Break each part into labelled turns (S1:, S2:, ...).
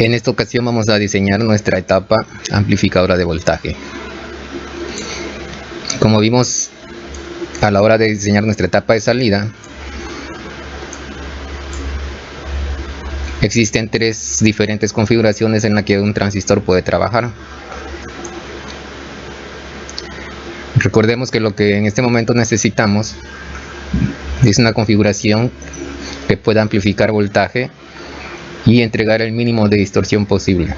S1: En esta ocasión vamos a diseñar nuestra etapa amplificadora de voltaje. Como vimos a la hora de diseñar nuestra etapa de salida, existen tres diferentes configuraciones en las que un transistor puede trabajar. Recordemos que lo que en este momento necesitamos es una configuración que pueda amplificar voltaje y entregar el mínimo de distorsión posible.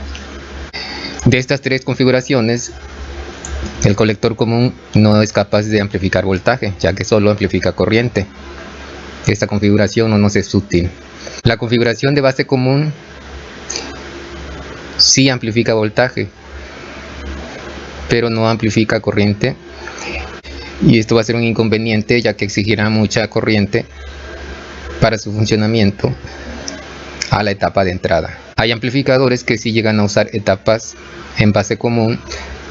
S1: De estas tres configuraciones, el colector común no es capaz de amplificar voltaje, ya que solo amplifica corriente. Esta configuración no nos es útil. La configuración de base común sí amplifica voltaje, pero no amplifica corriente, y esto va a ser un inconveniente, ya que exigirá mucha corriente para su funcionamiento a la etapa de entrada. Hay amplificadores que sí llegan a usar etapas en base común,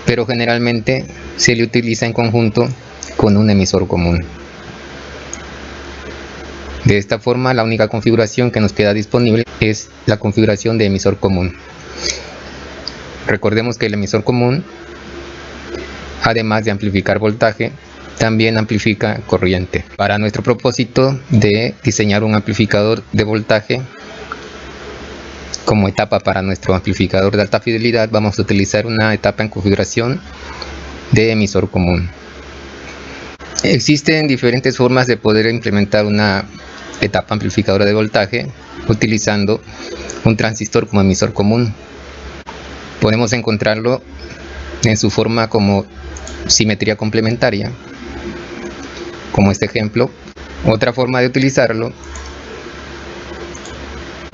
S1: pero generalmente se le utiliza en conjunto con un emisor común. De esta forma, la única configuración que nos queda disponible es la configuración de emisor común. Recordemos que el emisor común, además de amplificar voltaje, también amplifica corriente. Para nuestro propósito de diseñar un amplificador de voltaje como etapa para nuestro amplificador de alta fidelidad, vamos a utilizar una etapa en configuración de emisor común. Existen diferentes formas de poder implementar una etapa amplificadora de voltaje utilizando un transistor como emisor común. Podemos encontrarlo en su forma como simetría complementaria, como este ejemplo. Otra forma de utilizarlo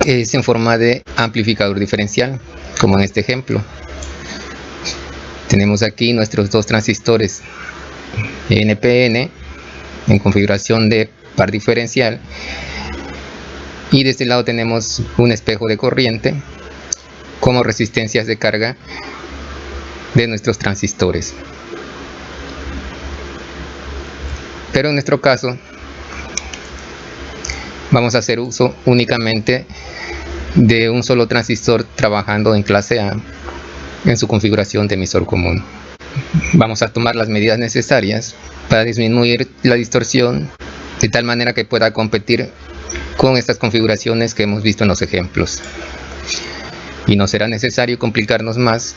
S1: es en forma de amplificador diferencial, como en este ejemplo. Tenemos aquí nuestros dos transistores NPN en configuración de par diferencial, y de este lado tenemos un espejo de corriente como resistencias de carga de nuestros transistores. Pero en nuestro caso vamos a hacer uso únicamente de un solo transistor trabajando en clase A en su configuración de emisor común. Vamos a tomar las medidas necesarias para disminuir la distorsión de tal manera que pueda competir con estas configuraciones que hemos visto en los ejemplos, y no será necesario complicarnos más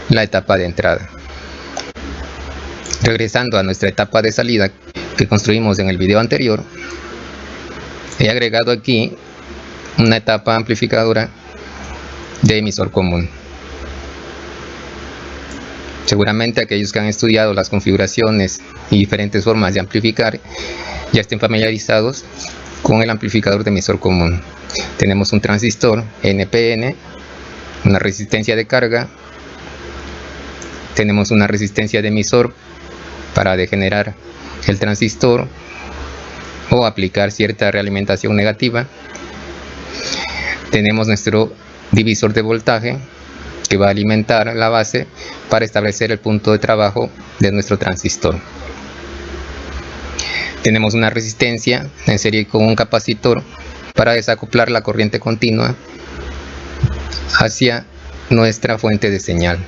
S1: la etapa de entrada. Regresando a nuestra etapa de salida que construimos en el video anterior, he agregado aquí una etapa amplificadora de emisor común. Seguramente aquellos que han estudiado las configuraciones y diferentes formas de amplificar ya estén familiarizados con el amplificador de emisor común. Tenemos un transistor NPN, una resistencia de carga, tenemos una resistencia de emisor para degenerar el transistor o aplicar cierta realimentación negativa. Tenemos nuestro divisor de voltaje que va a alimentar la base para establecer el punto de trabajo de nuestro transistor. Tenemos una resistencia en serie con un capacitor para desacoplar la corriente continua hacia nuestra fuente de señal.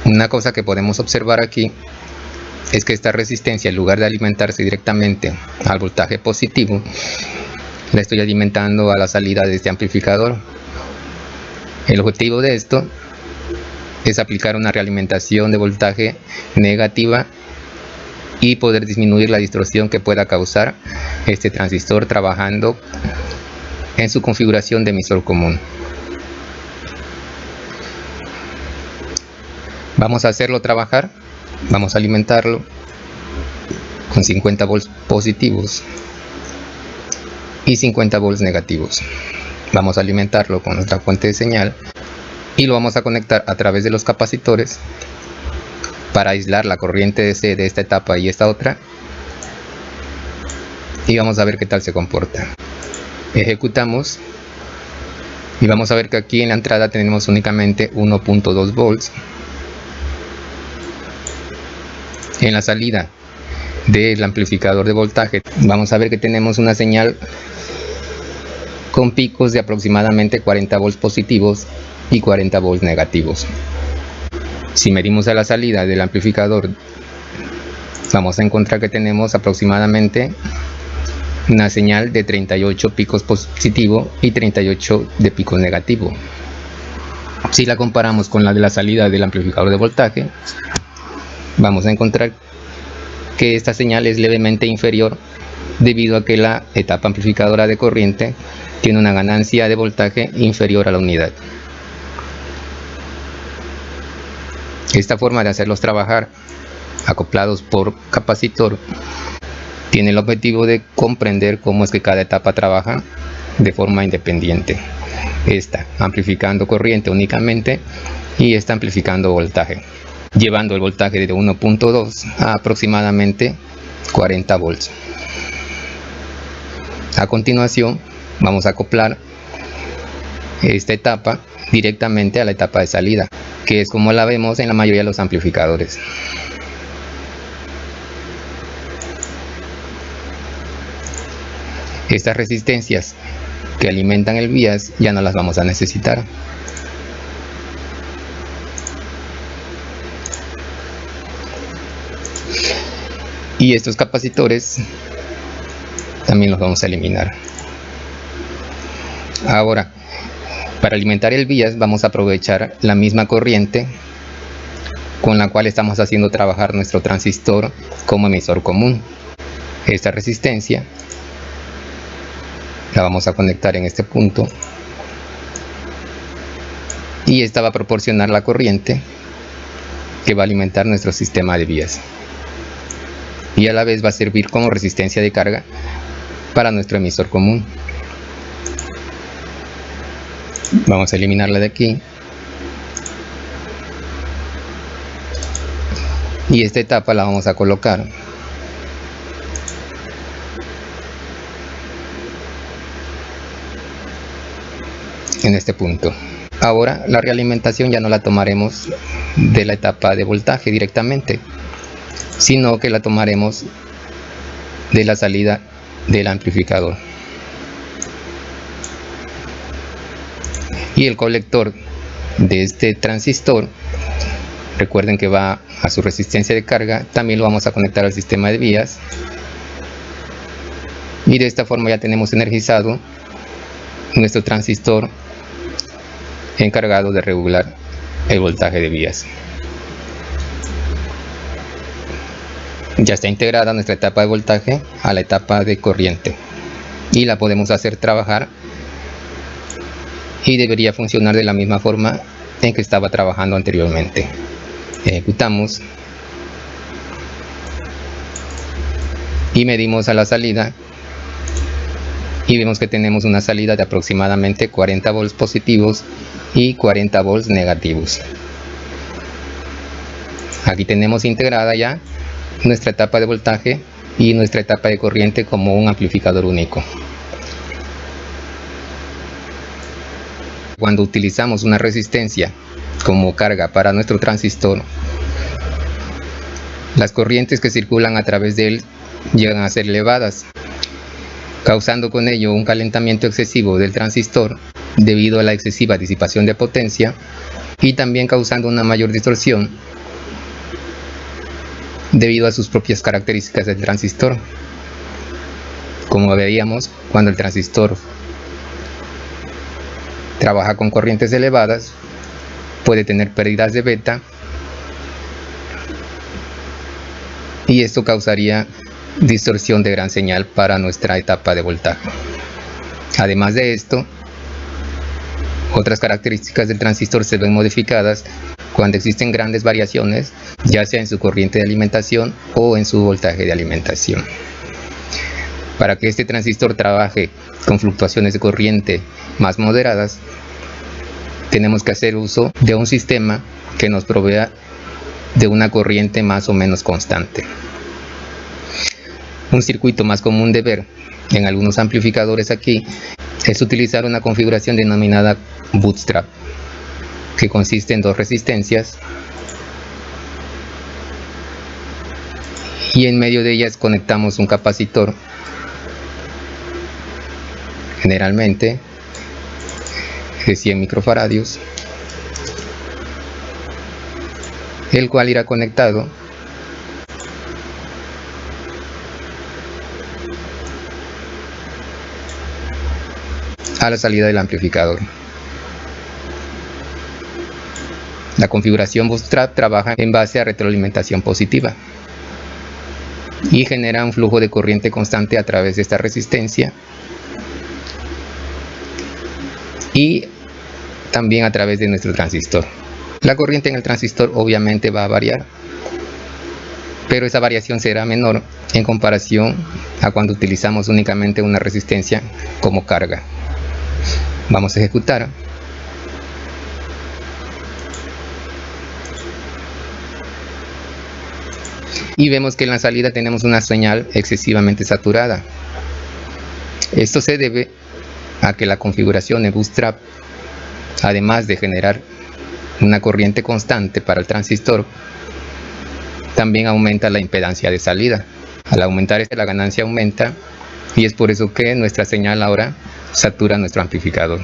S1: Una cosa que podemos observar aquí es que esta resistencia, en lugar de alimentarse directamente al voltaje positivo, la estoy alimentando a la salida de este amplificador. El objetivo de esto es aplicar una realimentación de voltaje negativa y poder disminuir la distorsión que pueda causar este transistor trabajando en su configuración de emisor común. Vamos a hacerlo trabajar. Vamos a alimentarlo con 50 volts positivos y 50 volts negativos. Vamos a alimentarlo con nuestra fuente de señal y lo vamos a conectar a través de los capacitores para aislar la corriente DC de esta etapa y esta otra, y vamos a ver qué tal se comporta. Ejecutamos y vamos a ver que aquí en la entrada tenemos únicamente 1.2 volts. En la salida del amplificador de voltaje vamos a ver que tenemos una señal con picos de aproximadamente 40 volts positivos y 40 volts negativos. Si medimos a la salida del amplificador, vamos a encontrar que tenemos aproximadamente una señal de 38 picos positivos y 38 de picos negativos. Si la comparamos con la de la salida del amplificador de voltaje, vamos a encontrar que esta señal es levemente inferior debido a que la etapa amplificadora de corriente tiene una ganancia de voltaje inferior a la unidad. Esta forma de hacerlos trabajar acoplados por capacitor tiene el objetivo de comprender cómo es que cada etapa trabaja de forma independiente. Esta amplificando corriente únicamente y esta amplificando voltaje, llevando el voltaje de 1.2 a aproximadamente 40 volts. A continuación vamos a acoplar esta etapa directamente a la etapa de salida, que es como la vemos en la mayoría de los amplificadores. Estas resistencias que alimentan el bias ya no las vamos a necesitar. Y estos capacitores también los vamos a eliminar. Ahora, para alimentar el bias vamos a aprovechar la misma corriente con la cual estamos haciendo trabajar nuestro transistor como emisor común. Esta resistencia la vamos a conectar en este punto y esta va a proporcionar la corriente que va a alimentar nuestro sistema de bias y a la vez va a servir como resistencia de carga para nuestro emisor común. Vamos a eliminarla de aquí y esta etapa la vamos a colocar en este punto. Ahora la realimentación ya no la tomaremos de la etapa de voltaje directamente, sino que la tomaremos de la salida del amplificador. Y el colector de este transistor, recuerden que va a su resistencia de carga, también lo vamos a conectar al sistema de vías. Y de esta forma ya tenemos energizado nuestro transistor encargado de regular el voltaje de vías. Ya está integrada nuestra etapa de voltaje a la etapa de corriente y la podemos hacer trabajar y debería funcionar de la misma forma en que estaba trabajando anteriormente. Ejecutamos y medimos a la salida y vemos que tenemos una salida de aproximadamente 40 volts positivos y 40 volts negativos. Aquí tenemos integrada ya nuestra etapa de voltaje y nuestra etapa de corriente como un amplificador único. Cuando utilizamos una resistencia como carga para nuestro transistor, las corrientes que circulan a través de él llegan a ser elevadas, causando con ello un calentamiento excesivo del transistor debido a la excesiva disipación de potencia y también causando una mayor distorsión debido a sus propias características del transistor. Como veíamos, cuando el transistor trabaja con corrientes elevadas, puede tener pérdidas de beta y esto causaría distorsión de gran señal para nuestra etapa de voltaje. Además de esto, otras características del transistor se ven modificadas cuando existen grandes variaciones, ya sea en su corriente de alimentación o en su voltaje de alimentación. Para que este transistor trabaje con fluctuaciones de corriente más moderadas, tenemos que hacer uso de un sistema que nos provea de una corriente más o menos constante. Un circuito más común de ver en algunos amplificadores aquí es utilizar una configuración denominada bootstrap, que consiste en dos resistencias y en medio de ellas conectamos un capacitor generalmente de 100 microfaradios, el cual irá conectado a la salida del amplificador. La configuración Bootstrap trabaja en base a retroalimentación positiva y genera un flujo de corriente constante a través de esta resistencia y también a través de nuestro transistor. La corriente en el transistor obviamente va a variar, pero esa variación será menor en comparación a cuando utilizamos únicamente una resistencia como carga. Vamos a ejecutar. Y vemos que en la salida tenemos una señal excesivamente saturada. Esto se debe a que la configuración de Bootstrap, además de generar una corriente constante para el transistor, también aumenta la impedancia de salida. Al aumentar la ganancia aumenta, y es por eso que nuestra señal ahora satura nuestro amplificador.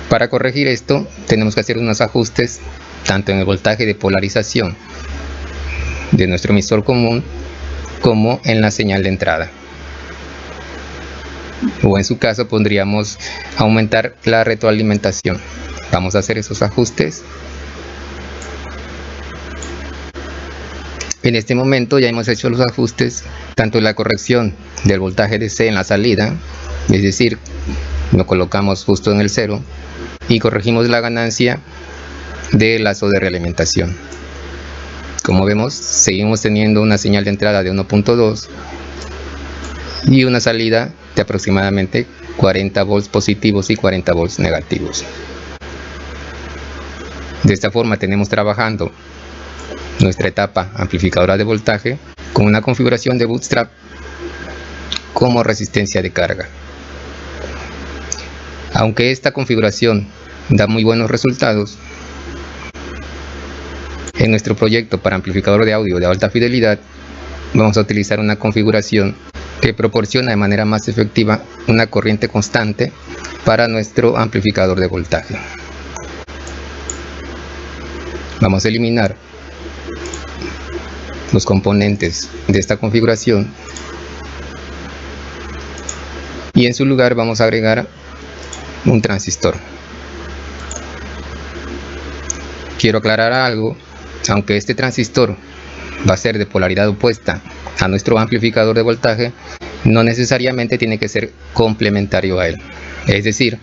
S1: Para corregir esto tenemos que hacer unos ajustes tanto en el voltaje de polarización de nuestro emisor común como en la señal de entrada, o en su caso podríamos aumentar la retroalimentación. Vamos a hacer esos ajustes. En este momento ya hemos hecho los ajustes, tanto en la corrección del voltaje DC en la salida, es decir, lo colocamos justo en el 0, y corregimos la ganancia del lazo de realimentación. Como vemos, seguimos teniendo una señal de entrada de 1.2 y una salida de aproximadamente 40 volts positivos y 40 volts negativos. De esta forma tenemos trabajando nuestra etapa amplificadora de voltaje con una configuración de Bootstrap como resistencia de carga. Aunque esta configuración da muy buenos resultados, en nuestro proyecto para amplificador de audio de alta fidelidad vamos a utilizar una configuración que proporciona de manera más efectiva una corriente constante para nuestro amplificador de voltaje. Vamos a eliminar los componentes de esta configuración y en su lugar vamos a agregar un transistor. Quiero aclarar algo. Aunque este transistor va a ser de polaridad opuesta a nuestro amplificador de voltaje, no necesariamente tiene que ser complementario a él. Es decir,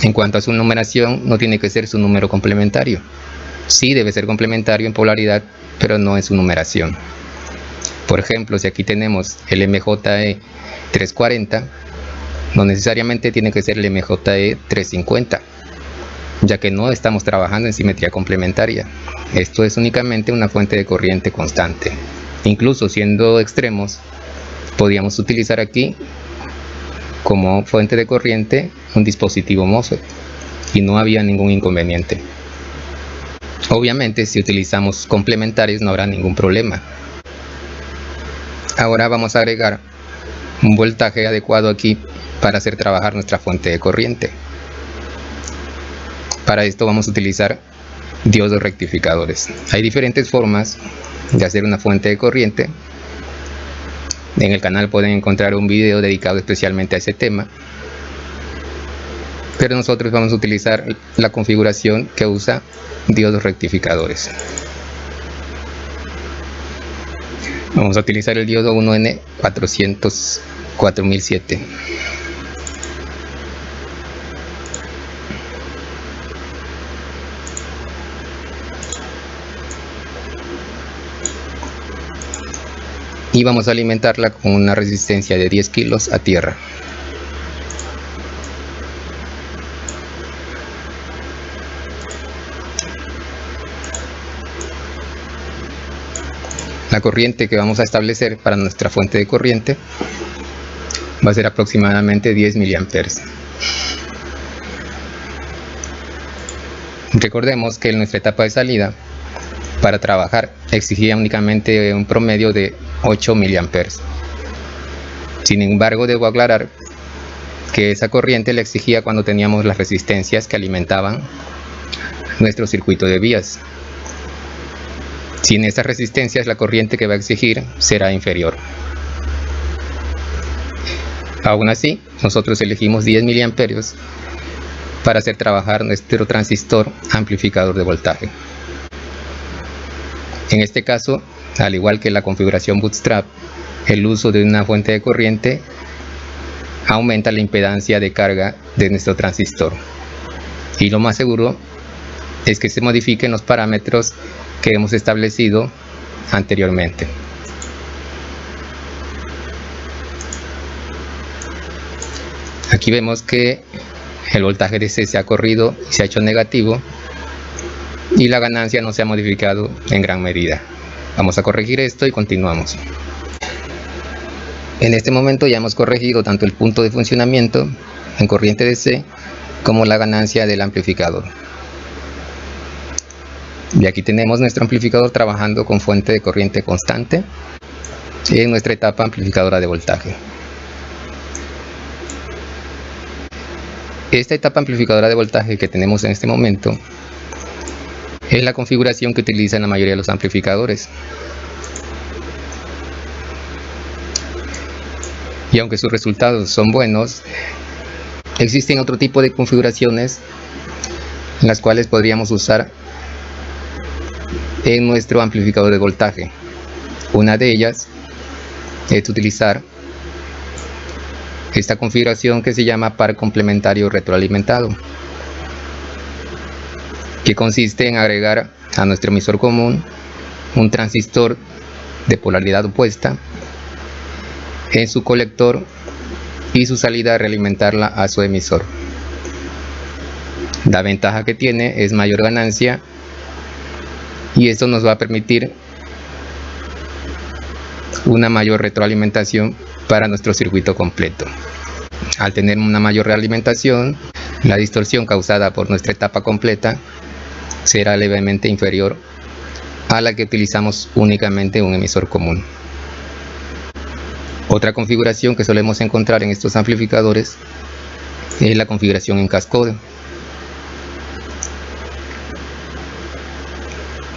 S1: en cuanto a su numeración, no tiene que ser su número complementario. Sí debe ser complementario en polaridad, pero no en su numeración. Por ejemplo, si aquí tenemos el MJE 340, no necesariamente tiene que ser el MJE 350. Ya que no estamos trabajando en simetría complementaria. Esto es únicamente una fuente de corriente constante. Incluso siendo extremos, podríamos utilizar aquí como fuente de corriente un dispositivo MOSFET y no había ningún inconveniente. Obviamente si utilizamos complementarios no habrá ningún problema. Ahora vamos a agregar un voltaje adecuado aquí para hacer trabajar nuestra fuente de corriente. Para esto vamos a utilizar diodos rectificadores. Hay diferentes formas de hacer una fuente de corriente. En el canal pueden encontrar un video dedicado especialmente a ese tema. Pero nosotros vamos a utilizar la configuración que usa diodos rectificadores. Vamos a utilizar el diodo 1N4007. Y vamos a alimentarla con una resistencia de 10 kilos a tierra. La corriente que vamos a establecer para nuestra fuente de corriente va a ser aproximadamente 10 miliamperes. Recordemos que en nuestra etapa de salida, para trabajar, exigía únicamente un promedio de 8 miliamperes. Sin embargo, debo aclarar que esa corriente la exigía cuando teníamos las resistencias que alimentaban nuestro circuito de vías. Sin estas resistencias, la corriente que va a exigir será inferior. Aún así, nosotros elegimos 10 miliamperios para hacer trabajar nuestro transistor amplificador de voltaje. En este caso, al igual que la configuración Bootstrap, el uso de una fuente de corriente aumenta la impedancia de carga de nuestro transistor. Y lo más seguro es que se modifiquen los parámetros que hemos establecido anteriormente. Aquí vemos que el voltaje DC se ha corrido y se ha hecho negativo y la ganancia no se ha modificado en gran medida. Vamos a corregir esto y continuamos. En este momento ya hemos corregido tanto el punto de funcionamiento en corriente DC como la ganancia del amplificador. Y aquí tenemos nuestro amplificador trabajando con fuente de corriente constante en nuestra etapa amplificadora de voltaje. Esta etapa amplificadora de voltaje que tenemos en este momento es la configuración que utilizan la mayoría de los amplificadores. Y aunque sus resultados son buenos, existen otro tipo de configuraciones las cuales podríamos usar en nuestro amplificador de voltaje. Una de ellas es utilizar esta configuración que se llama par complementario retroalimentado, que consiste en agregar a nuestro emisor común un transistor de polaridad opuesta en su colector y su salida realimentarla a su emisor. La ventaja que tiene es mayor ganancia y esto nos va a permitir una mayor retroalimentación para nuestro circuito completo. Al tener una mayor realimentación, la distorsión causada por nuestra etapa completa será levemente inferior a la que utilizamos únicamente un emisor común. Otra configuración que solemos encontrar en estos amplificadores es la configuración en cascode.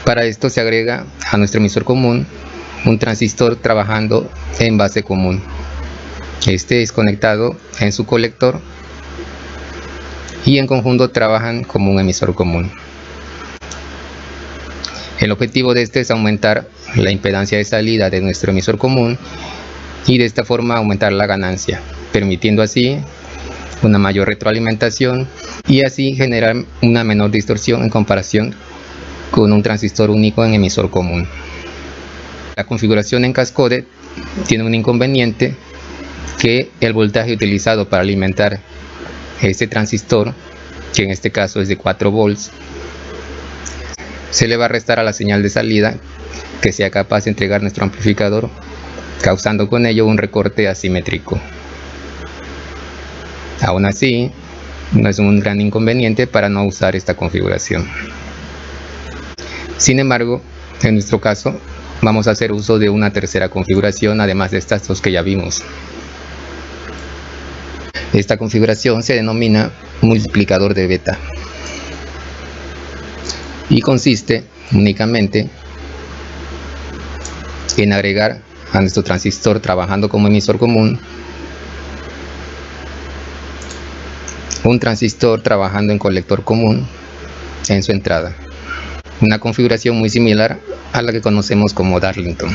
S1: Para esto se agrega a nuestro emisor común un transistor trabajando en base común. Este es conectado en su colector y en conjunto trabajan como un emisor común. El objetivo de este es aumentar la impedancia de salida de nuestro emisor común y de esta forma aumentar la ganancia, permitiendo así una mayor retroalimentación y así generar una menor distorsión en comparación con un transistor único en emisor común. La configuración en cascode tiene un inconveniente, que el voltaje utilizado para alimentar este transistor, que en este caso es de 4 volts, se le va a restar a la señal de salida que sea capaz de entregar nuestro amplificador, causando con ello un recorte asimétrico. Aún así, no es un gran inconveniente para no usar esta configuración. Sin embargo, en nuestro caso, vamos a hacer uso de una tercera configuración, además de estas dos que ya vimos. Esta configuración se denomina multiplicador de beta y consiste únicamente en agregar a nuestro transistor trabajando como emisor común un transistor trabajando en colector común en su entrada. Una configuración muy similar a la que conocemos como Darlington.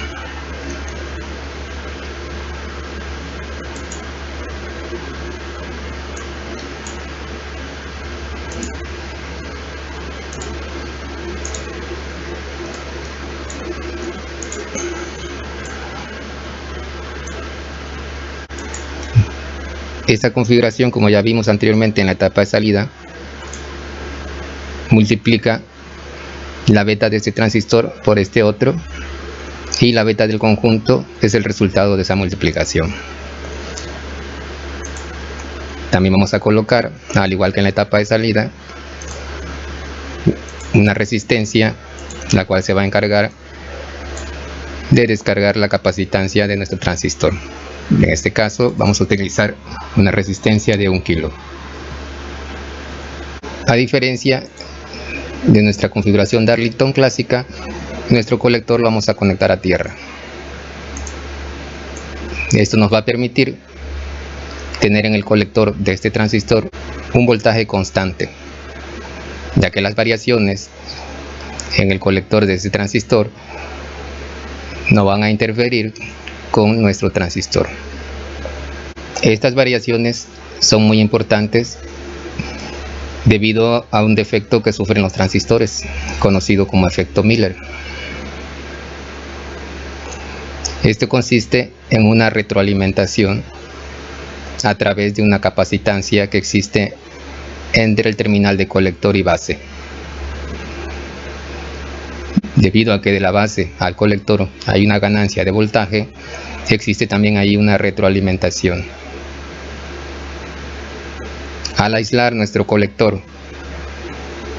S1: Esta configuración, como ya vimos anteriormente en la etapa de salida, multiplica la beta de este transistor por este otro y la beta del conjunto es el resultado de esa multiplicación. También vamos a colocar, al igual que en la etapa de salida, una resistencia la cual se va a encargar de descargar la capacitancia de nuestro transistor. En este caso vamos a utilizar una resistencia de 1 kilo. A diferencia de nuestra configuración Darlington clásica, nuestro colector lo vamos a conectar a tierra. Esto nos va a permitir tener en el colector de este transistor un voltaje constante, ya que las variaciones en el colector de este transistor no van a interferir con nuestro transistor. Estas variaciones son muy importantes debido a un defecto que sufren los transistores, conocido como efecto Miller. Este consiste en una retroalimentación a través de una capacitancia que existe entre el terminal de colector y base. Debido a que de la base al colector hay una ganancia de voltaje, existe también ahí una retroalimentación. Al aislar nuestro colector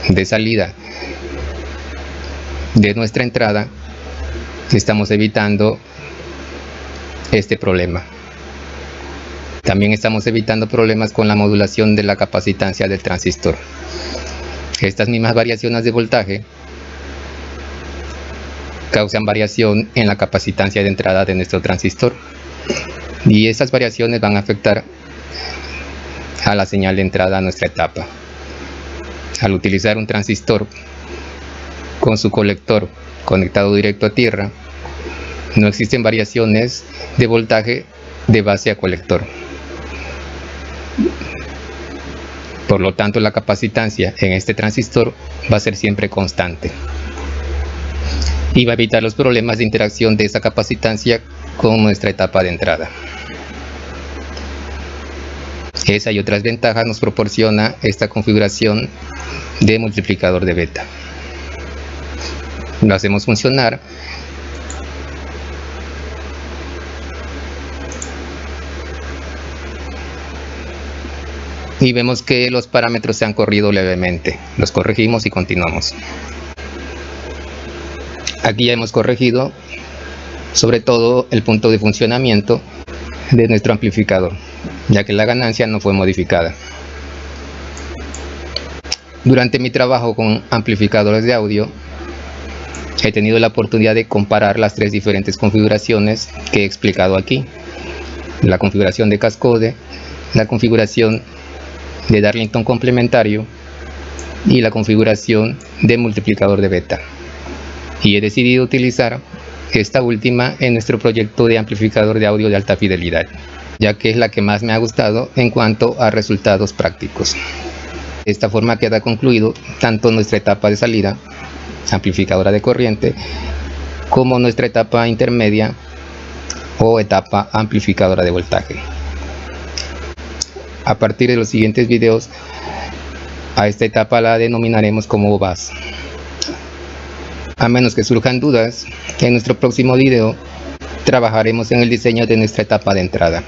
S1: de salida de nuestra entrada, estamos evitando este problema. También estamos evitando problemas con la modulación de la capacitancia del transistor. Estas mismas variaciones de voltaje causan variación en la capacitancia de entrada de nuestro transistor, y esas variaciones van a afectar a la señal de entrada a nuestra etapa. Al utilizar un transistor con su colector conectado directo a tierra, no existen variaciones de voltaje de base a colector. Por lo tanto, la capacitancia en este transistor va a ser siempre constante y va a evitar los problemas de interacción de esa capacitancia con nuestra etapa de entrada. Esa y otras ventajas nos proporciona esta configuración de multiplicador de beta. Lo hacemos funcionar y vemos que los parámetros se han corrido levemente. Los corregimos y continuamos. Aquí ya hemos corregido sobre todo el punto de funcionamiento de nuestro amplificador, ya que la ganancia no fue modificada. Durante mi trabajo con amplificadores de audio, he tenido la oportunidad de comparar las 3 diferentes configuraciones que he explicado aquí: la configuración de cascode, la configuración de Darlington complementario y la configuración de multiplicador de beta, y he decidido utilizar esta última en nuestro proyecto de amplificador de audio de alta fidelidad, ya que es la que más me ha gustado en cuanto a resultados prácticos. De esta forma queda concluido tanto nuestra etapa de salida, amplificadora de corriente, como nuestra etapa intermedia o etapa amplificadora de voltaje. A partir de los siguientes videos, a esta etapa la denominaremos como bus. A menos que surjan dudas, en nuestro próximo video trabajaremos en el diseño de nuestra etapa de entrada.